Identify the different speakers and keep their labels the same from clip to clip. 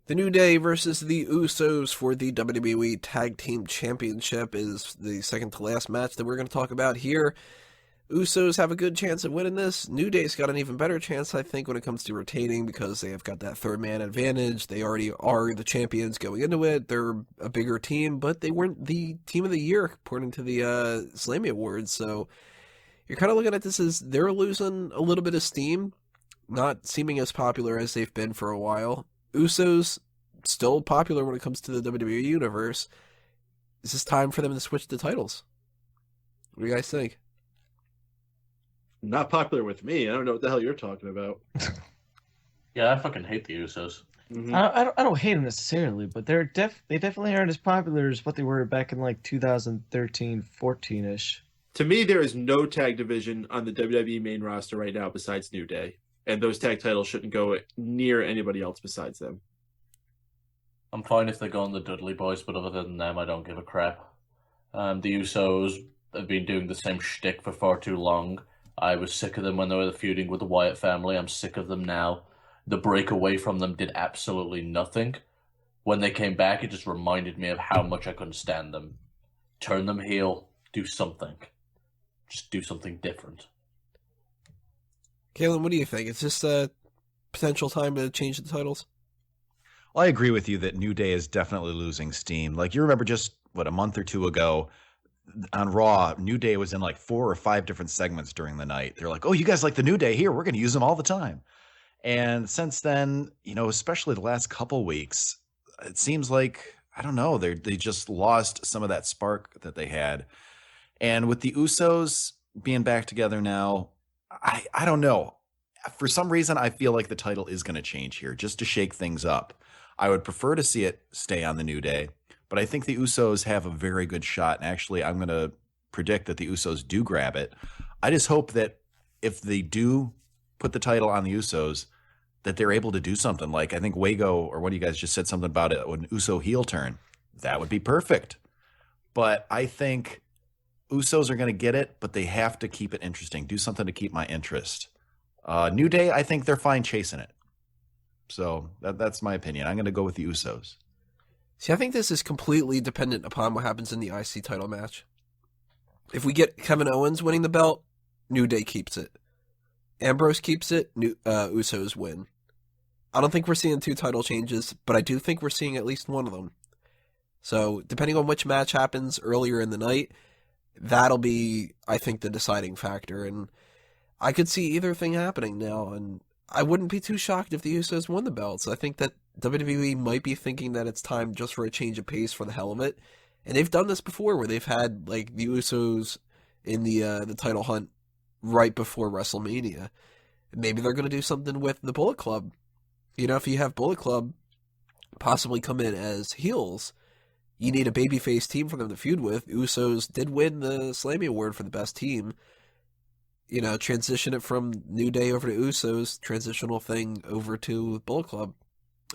Speaker 1: The New Day versus the Usos for the WWE Tag Team Championship is the second to last match that we're going to talk about here. Usos have a good chance of winning this. New Day's got an even better chance, I think, when it comes to retaining because they have got that third man advantage. They already are the champions going into it. They're a bigger team, but they weren't the team of the year according to the Slammy Awards. So you're kind of looking at this as they're losing a little bit of steam, not seeming as popular as they've been for a while. Usos still popular when it comes to the WWE universe. Is this time for them to switch the titles? What do you guys think?
Speaker 2: Not popular with me. I don't know what the hell you're talking about.
Speaker 3: Yeah, I fucking hate the Usos.
Speaker 2: Mm-hmm.
Speaker 4: I don't hate them necessarily, but they definitely aren't as popular as what they were back in like 2013, 14-ish.
Speaker 2: To me, there is no tag division on the WWE main roster right now besides New Day. And those tag titles shouldn't go near anybody else besides them.
Speaker 3: I'm fine if they go on the Dudley Boys, but other than them, I don't give a crap. The Usos have been doing the same shtick for far too long. I was sick of them when they were feuding with the Wyatt family. I'm sick of them now. The break away from them did absolutely nothing. When they came back, it just reminded me of how much I couldn't stand them. Turn them heel. Do something. Just do something different.
Speaker 1: Kalen, what do you think? Is this a potential time to change the titles?
Speaker 5: Well, I agree with you that New Day is definitely losing steam. Like, you remember just, a month or two ago on Raw, New Day was in like 4 or 5 different segments during the night. They're like, oh, you guys like the New Day? Here, we're going to use them all the time. And since then, especially the last couple weeks, it seems like, I don't know, they just lost some of that spark that they had. And with the Usos being back together now, I don't know. For some reason, I feel like the title is going to change here just to shake things up. I would prefer to see it stay on the New Day, but I think the Usos have a very good shot. And actually, I'm going to predict that the Usos do grab it. I just hope that if they do put the title on the Usos, that they're able to do something. Like, I think Wago or one of you guys just said something about it, an Uso heel turn. That would be perfect. But I think Usos are going to get it, but they have to keep it interesting. Do something to keep my interest. New Day, I think they're fine chasing it. So that's my opinion. I'm going to go with the Usos.
Speaker 1: See, I think this is completely dependent upon what happens in the IC title match. If we get Kevin Owens winning the belt, New Day keeps it. Ambrose keeps it, Usos win. I don't think we're seeing 2 title changes, but I do think we're seeing at least one of them. So, depending on which match happens earlier in the night, that'll be, I think, the deciding factor. And I could see either thing happening now, and I wouldn't be too shocked if the Usos won the belts. I think that WWE might be thinking that it's time just for a change of pace for the hell of it. And they've done this before where they've had like the Usos in the title hunt right before WrestleMania. Maybe they're going to do something with the Bullet Club. If you have Bullet Club possibly come in as heels, you need a babyface team for them to feud with. Usos did win the Slammy Award for the best team. Transition it from New Day over to Usos, transitional thing over to Bullet Club.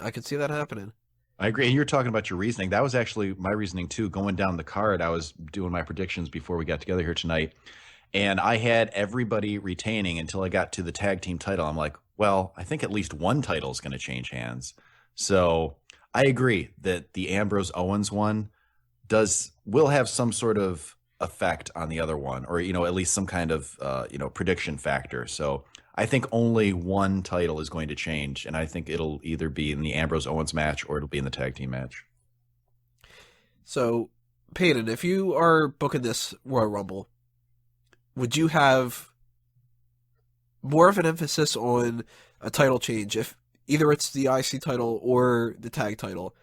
Speaker 1: I could see that happening.
Speaker 5: I agree. And you're talking about your reasoning. That was actually my reasoning too. Going down the card, I was doing my predictions before we got together here tonight. And I had everybody retaining until I got to the tag team title. I'm like, well, I think at least one title is going to change hands. So I agree that the Ambrose Owens one will have some sort of effect on the other one, or at least some kind of prediction factor. So I think only one title is going to change, and I think it'll either be in the Ambrose Owens match or it'll be in the tag team match.
Speaker 1: So, Peyton, if you are booking this Royal Rumble, would you have more of an emphasis on a title change? If either it's the IC title or the tag title,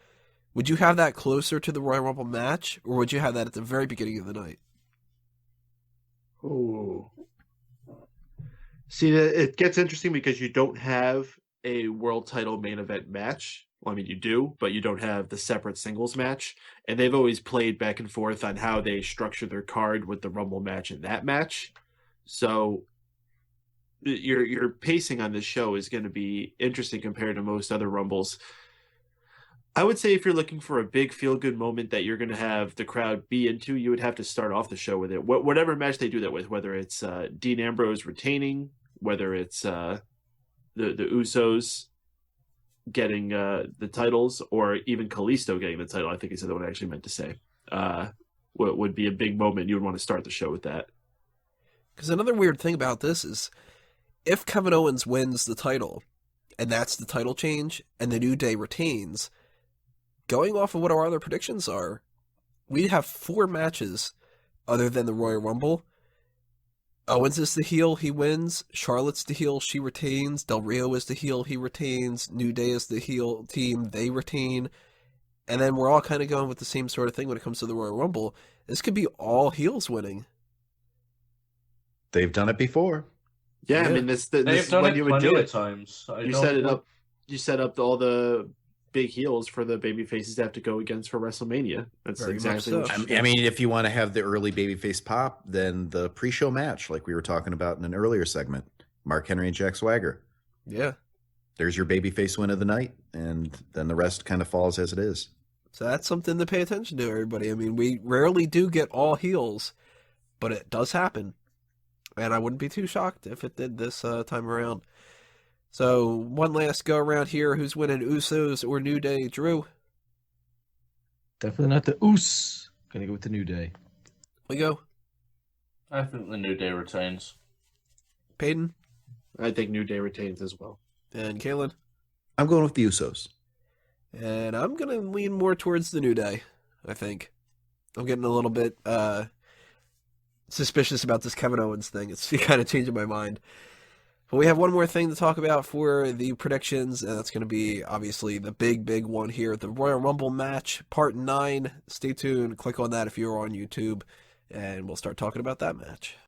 Speaker 1: would you have that closer to the Royal Rumble match, or would you have that at the very beginning of the night?
Speaker 2: Ooh. See, it gets interesting because you don't have a world title main event match. Well, I mean, you do, but you don't have the separate singles match. And they've always played back and forth on how they structure their card with the Rumble match and that match. So your pacing on this show is going to be interesting compared to most other Rumbles. I would say if you're looking for a big feel-good moment that you're going to have the crowd be into, you would have to start off the show with it. Whatever match they do that with, whether it's Dean Ambrose retaining, whether it's the Usos getting the titles, or even Kalisto getting the title. I think he said that what I actually meant to say. Would be a big moment. You would want to start the show with that.
Speaker 1: Because another weird thing about this is, if Kevin Owens wins the title, and that's the title change, and the New Day retains, going off of what our other predictions are, we have 4 matches other than the Royal Rumble. Owens is the heel, he wins. Charlotte's the heel, she retains. Del Rio is the heel, he retains. New Day is the heel team, they retain. And then we're all kind of going with the same sort of thing when it comes to the Royal Rumble. This could be all heels winning.
Speaker 5: They've done it before.
Speaker 2: Yeah,
Speaker 1: Yeah.
Speaker 2: I mean, this
Speaker 3: They've
Speaker 2: is
Speaker 3: done
Speaker 2: when
Speaker 3: it
Speaker 2: you would
Speaker 3: plenty
Speaker 2: do
Speaker 3: of
Speaker 2: it.
Speaker 3: times.
Speaker 2: You set it up. You set up all the big heels for the baby faces to have to go against for WrestleMania. That's
Speaker 1: Very much
Speaker 2: exactly
Speaker 1: so.
Speaker 2: what you
Speaker 5: I mean, if you want to have the early babyface pop, then the pre-show match, like we were talking about in an earlier segment, Mark Henry and Jack Swagger.
Speaker 1: Yeah.
Speaker 5: There's your babyface win of the night, and then the rest kind of falls as it is.
Speaker 1: So that's something to pay attention to, everybody. I mean, we rarely do get all heels, but it does happen. And I wouldn't be too shocked if it did this time around. So, one last go around here. Who's winning, Usos or New Day? Drew?
Speaker 4: Definitely not the Oos. Gonna go with the New Day.
Speaker 1: We go.
Speaker 3: I think the New Day retains.
Speaker 1: Peyton?
Speaker 2: I think New Day retains as well.
Speaker 1: And Kalen?
Speaker 5: I'm going with the Usos.
Speaker 1: And I'm going to lean more towards the New Day, I think. I'm getting a little bit suspicious about this Kevin Owens thing. It's kind of changing my mind. But we have one more thing to talk about for the predictions, and that's going to be, obviously, the big one here. The Royal Rumble match, Part 9. Stay tuned. Click on that if you're on YouTube, and we'll start talking about that match.